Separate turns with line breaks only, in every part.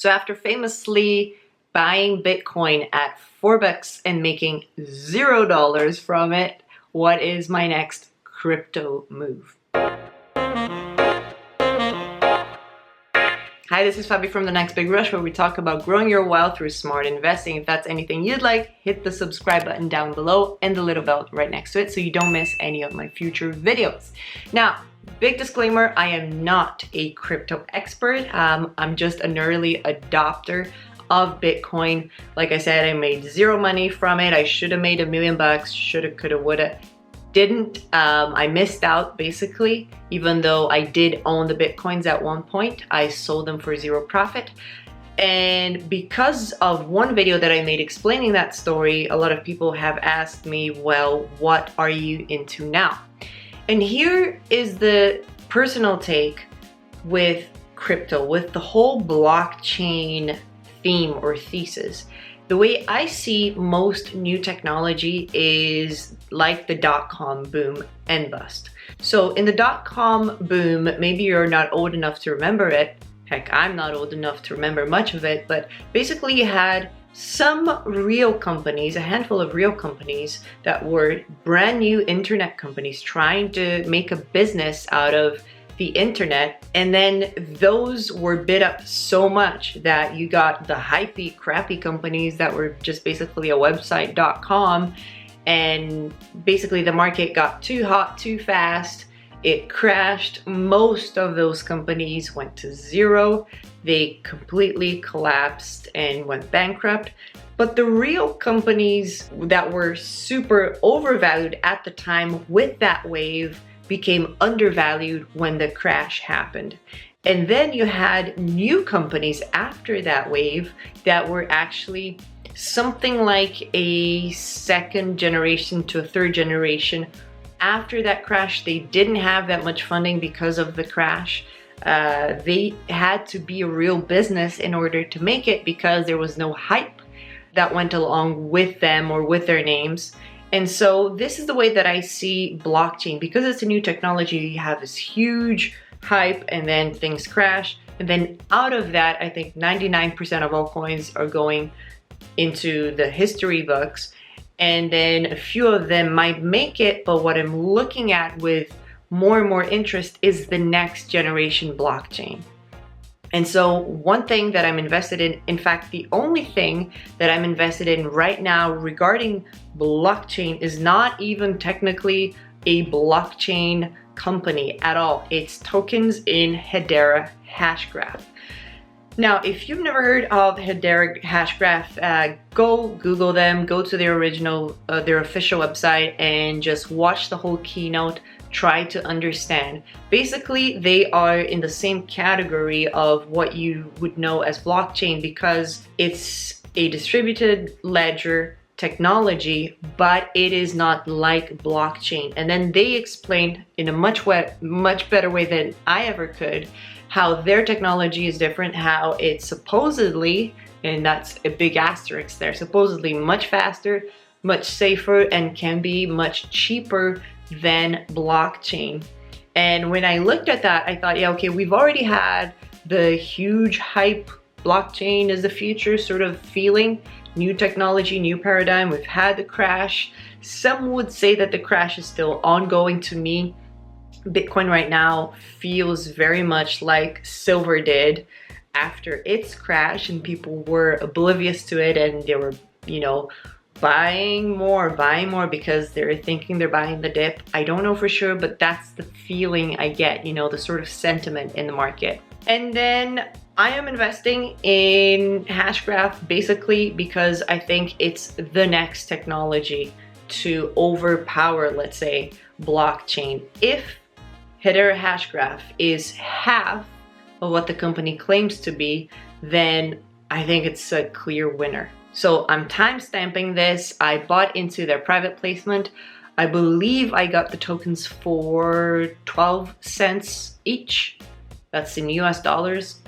So after famously buying Bitcoin at $4 and making $0 from it, what is my next crypto move? Hi, this is Fabi from The Next Big Rush, where we talk about growing your wealth through smart investing. If that's anything you'd like, hit the subscribe button down below and the little bell right next to it so you don't miss any of my future videos. Now, big disclaimer, I am not a crypto expert. I'm just an early adopter of Bitcoin. Like I said, I made zero money from it. I should have made $1 million, shoulda, coulda, woulda. Didn't. I missed out basically, even though I did own the Bitcoins at one point. I sold them for zero profit. And because of one video that I made explaining that story, a lot of people have asked me, well, what are you into now? And here is the personal take with crypto, with the whole blockchain theme or thesis. The way I see most new technology is like the dot-com boom and bust. So in the dot-com boom, maybe you're not old enough to remember it. Heck, I'm not old enough to remember much of it, but basically you had some real companies, a handful of real companies that were brand new internet companies trying to make a business out of the internet, and then those were bid up so much that you got the hypey, crappy companies that were just basically a website.com, and basically the market got too hot too fast. It crashed. Most of those companies went to zero. They completely collapsed and went bankrupt. But the real companies that were super overvalued at the time with that wave became undervalued when the crash happened. And then you had new companies after that wave that were actually something like a second generation to a third generation. After that crash, they didn't have that much funding because of the crash. They had to be a real business in order to make it because there was no hype that went along with them or with their names. And so this is the way that I see blockchain. Because it's a new technology, you have this huge hype and then things crash. And then out of that, I think 99% of all coins are going into the history books. And then a few of them might make it, but what I'm looking at with more and more interest is the next generation blockchain. And so one thing that I'm invested in fact, the only thing that I'm invested in right now regarding blockchain is not even technically a blockchain company at all. It's tokens in Hedera Hashgraph. Now, if you've never heard of Hedera Hashgraph, go Google them, go to their official website and just watch the whole keynote. Try to understand. Basically, they are in the same category of what you would know as blockchain because it's a distributed ledger technology, but it is not like blockchain. And then they explained in a much better way than I ever could how their technology is different, how it's supposedly, and that's a big asterisk there, supposedly much faster, much safer, and can be much cheaper than blockchain. And when I looked at that, I thought, yeah, okay, we've already had the huge hype, blockchain is the future sort of feeling, new technology, new paradigm. We've had the crash. Some would say that the crash is still ongoing. To me, Bitcoin right now feels very much like silver did after its crash, and people were oblivious to it and they were, buying more because they're thinking they're buying the dip. I don't know for sure, but that's the feeling I get, the sort of sentiment in the market. And then I am investing in Hashgraph basically because I think it's the next technology to overpower, let's say, blockchain. If Hedera Hashgraph is half of what the company claims to be, then I think it's a clear winner. So I'm time-stamping this. I bought into their private placement. I believe I got the tokens for 12 cents each. That's in US dollars.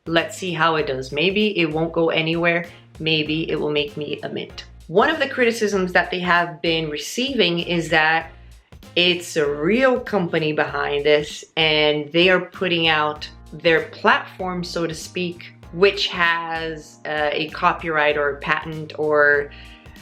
Let's see how it does. Maybe it won't go anywhere. Maybe it will make me a mint. One of the criticisms that they have been receiving is that it's a real company behind this and they are putting out their platform, so to speak, which has a copyright or a patent or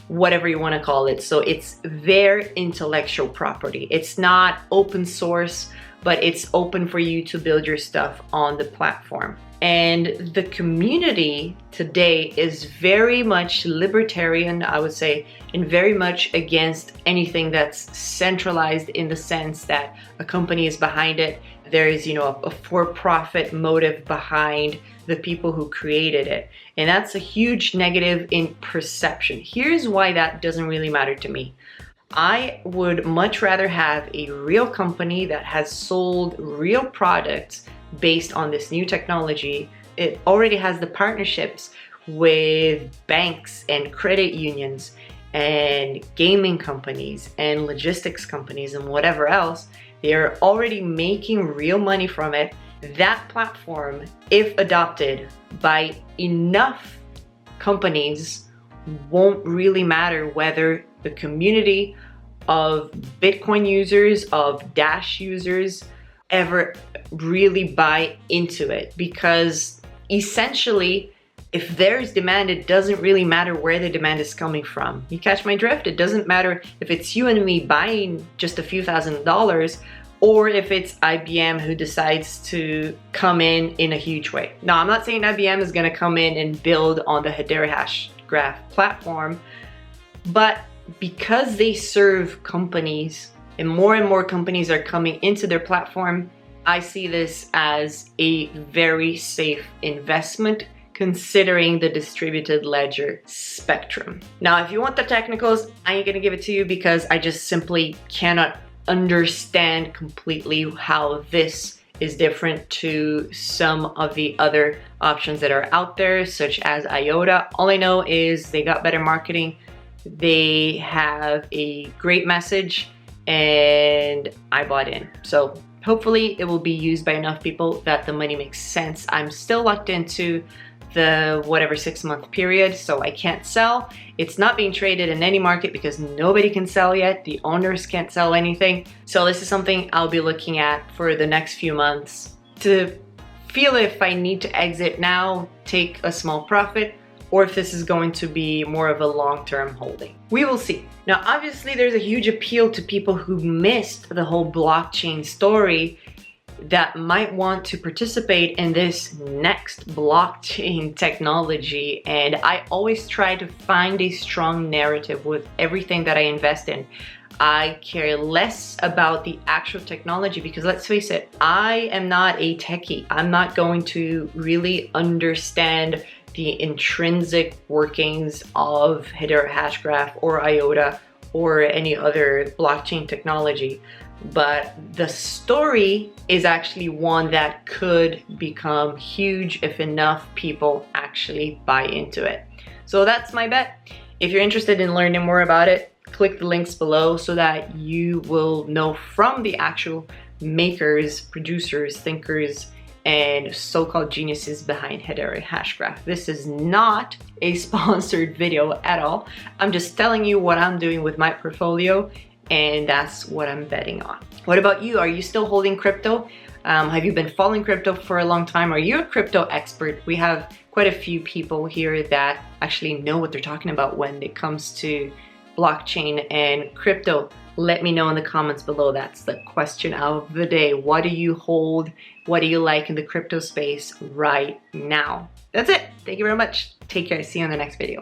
whatever you want to call it. So it's their intellectual property. It's not open source, but it's open for you to build your stuff on the platform. And the community today is very much libertarian, I would say, and very much against anything that's centralized in the sense that a company is behind it. There is, you know, a for-profit motive behind the people who created it. And that's a huge negative in perception. Here's why that doesn't really matter to me. I would much rather have a real company that has sold real products based on this new technology. It already has the partnerships with banks and credit unions and gaming companies and logistics companies and whatever else. They're already making real money from it. That platform, if adopted by enough companies, won't really matter whether the community of Bitcoin users, of Dash users, ever really buy into it. Because essentially, if there's demand, it doesn't really matter where the demand is coming from. You catch my drift? It doesn't matter if it's you and me buying just a few $1,000s, or if it's IBM who decides to come in a huge way. Now, I'm not saying IBM is gonna come in and build on the Hedera Hashgraph platform, but because they serve companies and more companies are coming into their platform, I see this as a very safe investment considering the distributed ledger spectrum. Now, if you want the technicals, I ain't gonna give it to you because I just simply cannot understand completely how this is different to some of the other options that are out there, such as IOTA. All I know is they got better marketing, they have a great message, and I bought in. So hopefully it will be used by enough people that the money makes sense. I'm still locked into the whatever 6-month period, so I can't sell. It's not being traded in any market because nobody can sell yet. The owners can't sell anything. So this is something I'll be looking at for the next few months to feel if I need to exit now, take a small profit, or if this is going to be more of a long-term holding. We will see. Now, obviously there's a huge appeal to people who missed the whole blockchain story that might want to participate in this next blockchain technology. And I always try to find a strong narrative with everything that I invest in. I care less about the actual technology because let's face it, I am not a techie. I'm not going to really understand the intrinsic workings of Hedera Hashgraph or IOTA or any other blockchain technology. But the story is actually one that could become huge if enough people actually buy into it. So that's my bet. If you're interested in learning more about it, click the links below so that you will know from the actual makers, producers, thinkers, and so-called geniuses behind Hedera Hashgraph. This is not a sponsored video at all. I'm just telling you what I'm doing with my portfolio, and that's what I'm betting on. What about you? Are you still holding crypto? Have you been following crypto for a long time? Are you a crypto expert? We have quite a few people here that actually know what they're talking about when it comes to blockchain and crypto. Let me know in the comments below. That's the question of the day. What do you hold? What do you like in the crypto space right now? That's it. Thank you very much. Take care. See you in the next video.